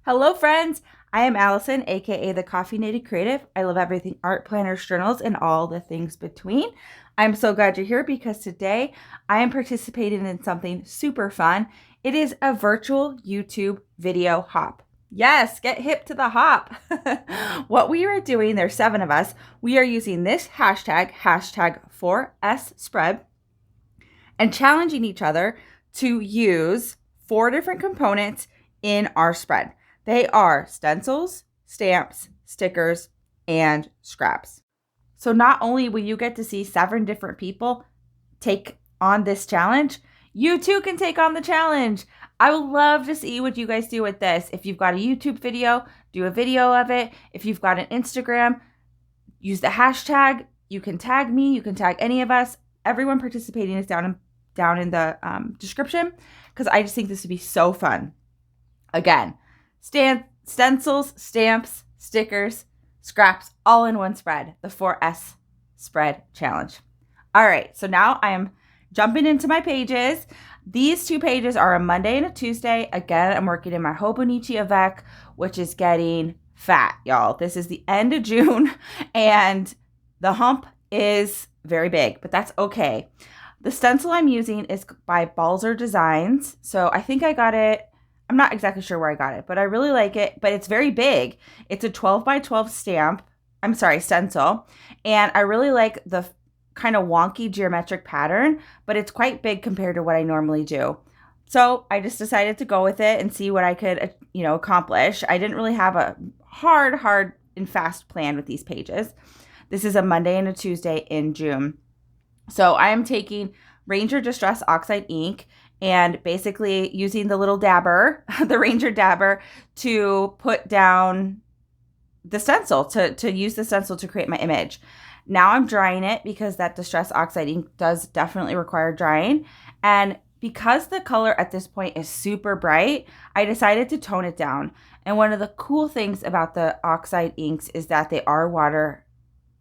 Hello, friends. I am Allison, aka the Coffee Creative. I love everything art, planners, journals, and all the things between. I'm so glad you're here because today I am participating in something super fun. It is a virtual YouTube video hop. Yes, get hip to the hop. What we are doing, there's 7 of us, we are using this hashtag 4S spread, and challenging each other to use 4 different components in our spread. They are stencils, stamps, stickers, and scraps. So not only will you get to see 7 different people take on this challenge, you too can take on the challenge. I would love to see what you guys do with this. If you've got a YouTube video, do a video of it. If you've got an Instagram, use the hashtag. You can tag me. You can tag any of us. Everyone participating is down in the description because I just think this would be so fun. Again, stencils, stamps, stickers, scraps, all in one spread, the 4S spread challenge. All right, so now I am jumping into my pages. These 2 pages are a Monday and a Tuesday. Again, I'm working in my Hobonichi avec, which is getting fat, y'all. This is the end of June, and the hump is very big, but that's okay. The stencil I'm using is by Balzer Designs, so I think I got it. I'm not exactly sure where I got it, but I really like it. But it's very big. It's a 12 by 12 stencil. And I really like the kind of wonky geometric pattern, but it's quite big compared to what I normally do. So I just decided to go with it and see what I could, accomplish. I didn't really have a hard and fast plan with these pages. This is a Monday and a Tuesday in June. So I am taking Ranger Distress Oxide ink and basically using the little dabber, the Ranger dabber, to put down the stencil, to use the stencil to create my image. Now I'm drying it because that Distress Oxide ink does definitely require drying. And because the color at this point is super bright, I decided to tone it down. And one of the cool things about the oxide inks is that they are water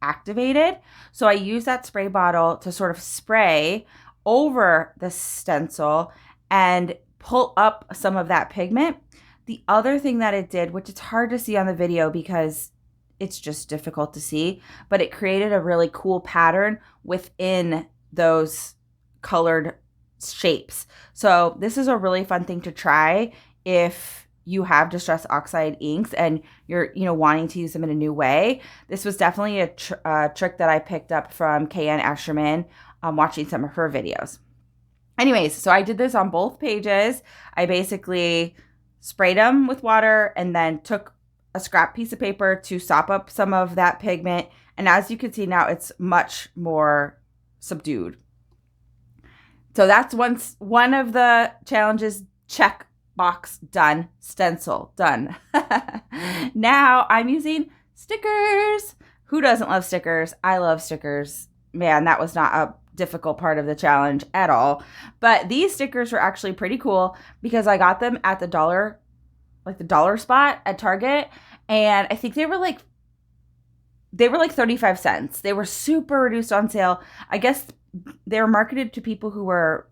activated. So I use that spray bottle to sort of spray over the stencil and pull up some of that pigment. The other thing that it did, which it's hard to see on the video because it's just difficult to see, but it created a really cool pattern within those colored shapes. So this is a really fun thing to try if you have Distress Oxide inks and you're, wanting to use them in a new way. This was definitely a trick that I picked up from Kayan Asherman, watching some of her videos. Anyways, so I did this on both pages. I basically sprayed them with water and then took a scrap piece of paper to sop up some of that pigment. And as you can see now, it's much more subdued. So that's one of the challenges. Check box done. Stencil done. Now I'm using stickers. Who doesn't love stickers? I love stickers. Man, that was not a difficult part of the challenge at all. But these stickers were actually pretty cool because I got them at the dollar spot at Target, and I think they were like 35 cents. They were super reduced on sale. I guess they were marketed to people who were,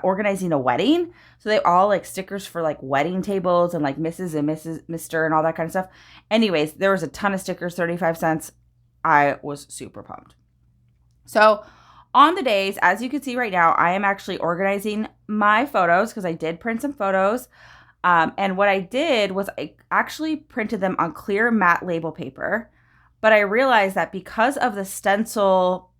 organizing a wedding. So they all like stickers for like wedding tables and like Mrs. and Mr. and all that kind of stuff. Anyways, there was a ton of stickers, 35 cents. I was super pumped. So on the days, as you can see right now, I am actually organizing my photos because I did print some photos. And what I did was I actually printed them on clear matte label paper. But I realized that because of the stencil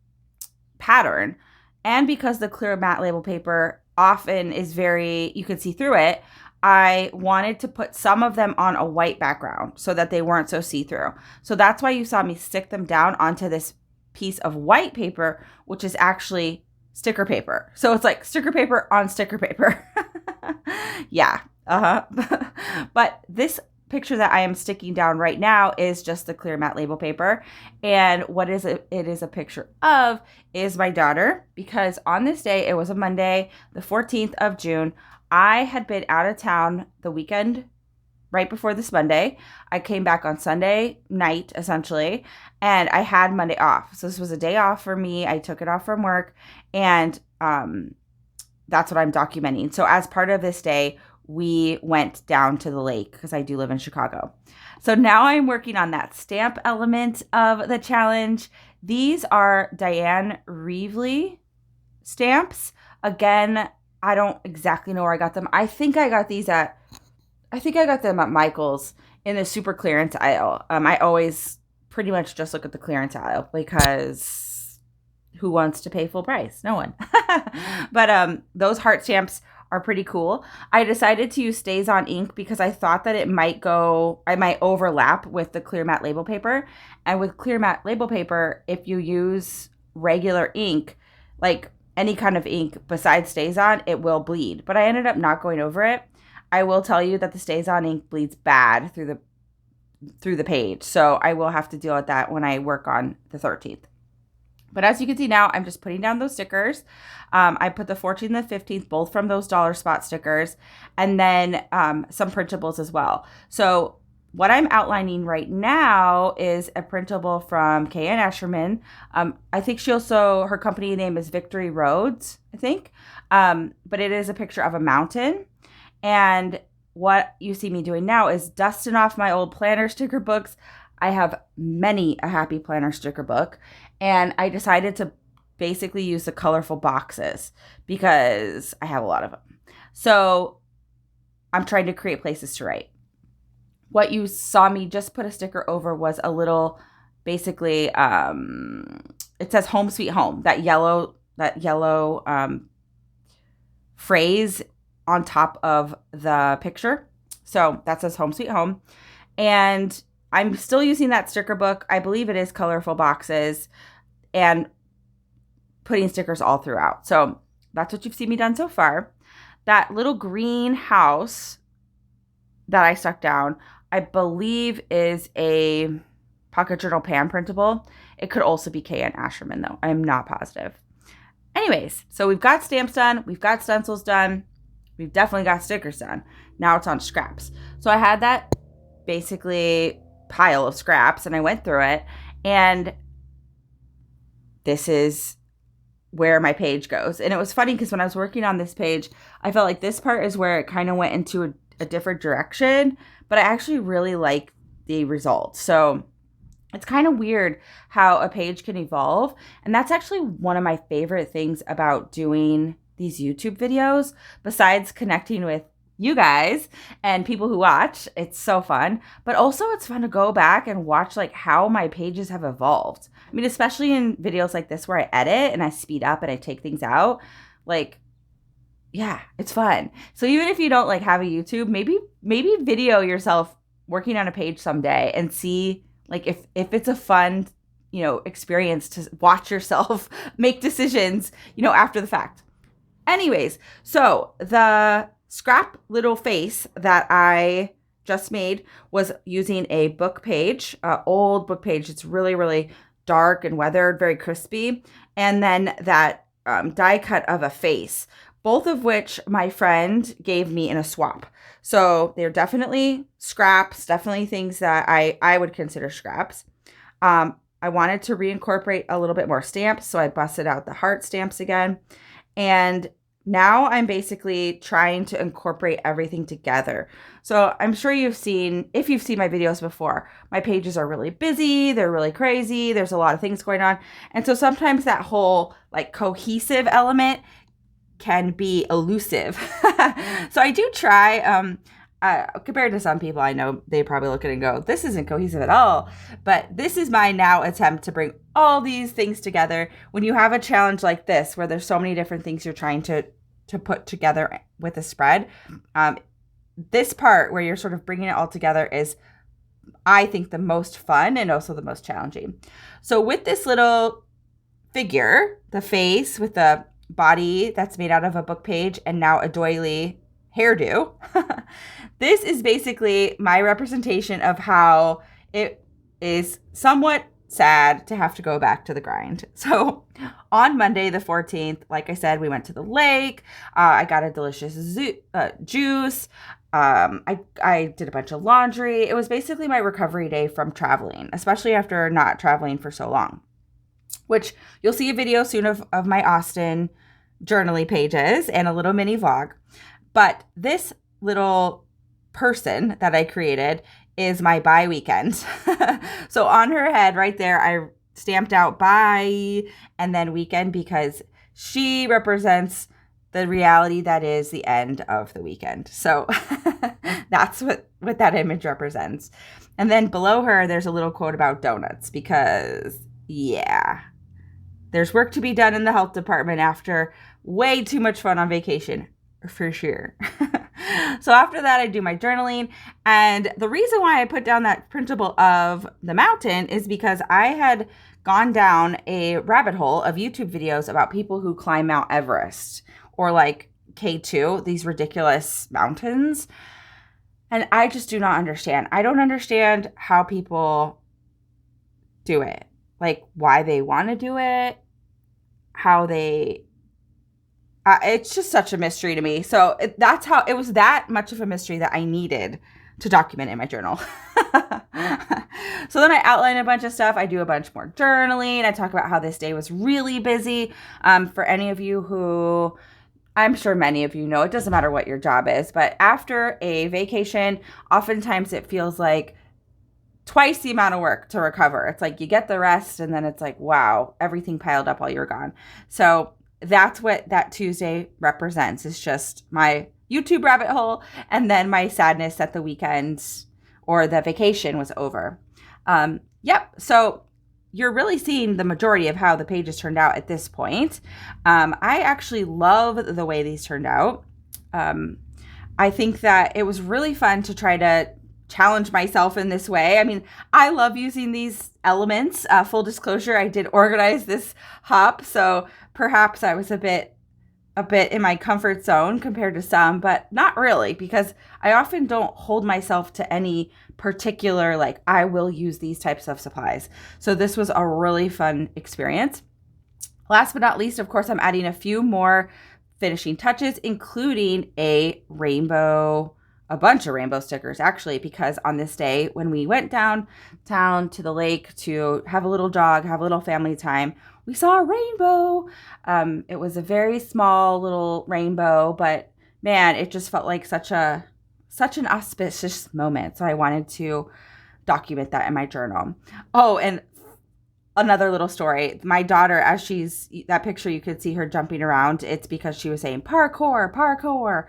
pattern and because the clear matte label paper often is you can see through it, I wanted to put some of them on a white background so that they weren't so see-through. So that's why you saw me stick them down onto this piece of white paper, which is actually sticker paper. So it's like sticker paper on sticker paper. Yeah. But this picture that I am sticking down right now is just the clear matte label paper. And what it is a picture of is my daughter, because on this day, it was a Monday, the 14th of June, I had been out of town the weekend right before this Monday. I came back on Sunday night, essentially, and I had Monday off. So this was a day off for me. I took it off from work, and that's what I'm documenting. So as part of this day, we went down to the lake because I do live in Chicago. So now I'm working on that stamp element of the challenge. These are Diane Reevely stamps. Again, I don't exactly know where I got them. I think I got them at Michael's in the super clearance aisle. I always pretty much just look at the clearance aisle because who wants to pay full price? No one. But those heart stamps are pretty cool. I decided to use StazOn ink because I thought that I might overlap with the clear matte label paper. And with clear matte label paper, if you use regular ink, like any kind of ink besides StazOn, it will bleed. But I ended up not going over it. I will tell you that the StazOn ink bleeds bad through the page. So I will have to deal with that when I work on the 13th. But as you can see now, I'm just putting down those stickers. I put the 14th and the 15th, both from those dollar spot stickers, and then some printables as well. So what I'm outlining right now is a printable from K.N. Escherman. I think her company name is Victory Roads, I think. But it is a picture of a mountain. And what you see me doing now is dusting off my old planner sticker books. I have many a Happy Planner sticker book, and I decided to basically use the colorful boxes because I have a lot of them. So I'm trying to create places to write. What you saw me just put a sticker over was a little, basically, it says Home Sweet Home, that yellow phrase on top of the picture. So that says Home Sweet Home. And I'm still using that sticker book. I believe it is colorful boxes and putting stickers all throughout. So that's what you've seen me done so far. That little green house that I stuck down, I believe is a Pocket Journal Pan printable. It could also be K.N. Escherman though. I'm not positive. Anyways, so we've got stamps done. We've got stencils done. We've definitely got stickers done. Now it's on scraps. So I had that basically pile of scraps and I went through it, and this is where my page goes. And it was funny because when I was working on this page, I felt like this part is where it kind of went into a different direction, but I actually really like the result. So it's kind of weird how a page can evolve. And that's actually one of my favorite things about doing these YouTube videos, besides connecting with you guys and people who watch. It's so fun, but also it's fun to go back and watch like how my pages have evolved. I mean, especially in videos like this where I edit and I speed up and I take things out, like, yeah, it's fun. So even if you don't like have a YouTube, maybe video yourself working on a page someday and see like if it's a fun, experience to watch yourself make decisions, after the fact. Anyways, so the scrap little face that I just made was using a book page, old book page. It's really, really dark and weathered, very crispy. And then that die cut of a face, both of which my friend gave me in a swap. So they're definitely scraps, definitely things that I would consider scraps. I wanted to reincorporate a little bit more stamps, so I busted out the heart stamps again. And now I'm basically trying to incorporate everything together. So I'm sure if you've seen my videos before, my pages are really busy, they're really crazy, there's a lot of things going on. And so sometimes that whole like cohesive element can be elusive. So I do try, compared to some people I know, they probably look at it and go, this isn't cohesive at all. But this is my now attempt to bring all these things together. When you have a challenge like this, where there's so many different things you're trying to put together with a spread, this part where you're sort of bringing it all together is, I think, the most fun and also the most challenging. So with this little figure, the face with the body that's made out of a book page and now a doily hairdo, this is basically my representation of how it is somewhat sad to have to go back to the grind. So on Monday the 14th, like I said, we went to the lake. I got a delicious juice. I did a bunch of laundry. It was basically my recovery day from traveling, especially after not traveling for so long, which you'll see a video soon of my Austin journaling pages and a little mini vlog. But this little person that I created is my bye weekend. So on her head right there, I stamped out bye and then weekend because she represents the reality that is the end of the weekend. So that's what that image represents. And then below her, there's a little quote about donuts because, yeah, there's work to be done in the health department after way too much fun on vacation, for sure. So after that, I do my journaling. And the reason why I put down that printable of the mountain is because I had gone down a rabbit hole of YouTube videos about people who climb Mount Everest or like K2, these ridiculous mountains. And I just do not understand. I don't understand how people do it, like why they want to do it, how they it's just such a mystery to me. So that's how it was, that much of a mystery that I needed to document in my journal. So then I outline a bunch of stuff. I do a bunch more journaling. I talk about how this day was really busy. For any of you who, I'm sure many of you know, it doesn't matter what your job is, but after a vacation, oftentimes it feels like twice the amount of work to recover. It's like you get the rest and then it's like, wow, everything piled up while you were gone. So that's what that Tuesday represents. It's just my YouTube rabbit hole and then my sadness that the weekend or the vacation was over. Yep. So you're really seeing the majority of how the pages turned out at this point. I actually love the way these turned out. I think that it was really fun to try to challenge myself in this way. I mean, I love using these elements. Full disclosure, I did organize this hop, so perhaps I was a bit in my comfort zone compared to some, but not really, because I often don't hold myself to any particular, like, I will use these types of supplies. So this was a really fun experience. Last but not least, of course, I'm adding a few more finishing touches, including a bunch of rainbow stickers, actually, because on this day when we went downtown to the lake to have a little jog, have a little family time, we saw a rainbow. It was a very small little rainbow, but man, it just felt like such an auspicious moment. So I wanted to document that in my journal. Oh, and another little story. My daughter, as she's, that picture, you could see her jumping around. It's because she was saying parkour, parkour,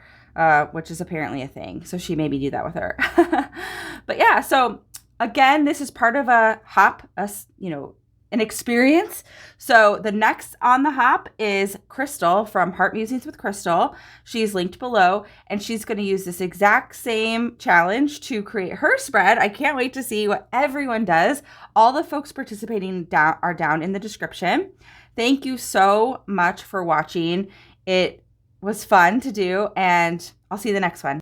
which is apparently a thing. So she made me do that with her. But yeah, so again, this is part of a hop, an experience. So the next on the hop is Crystal from Heart Musings with Crystal. She's linked below, and she's going to use this exact same challenge to create her spread. I can't wait to see what everyone does. All the folks participating are down in the description. Thank you so much for watching. It was fun to do, and I'll see you the next one.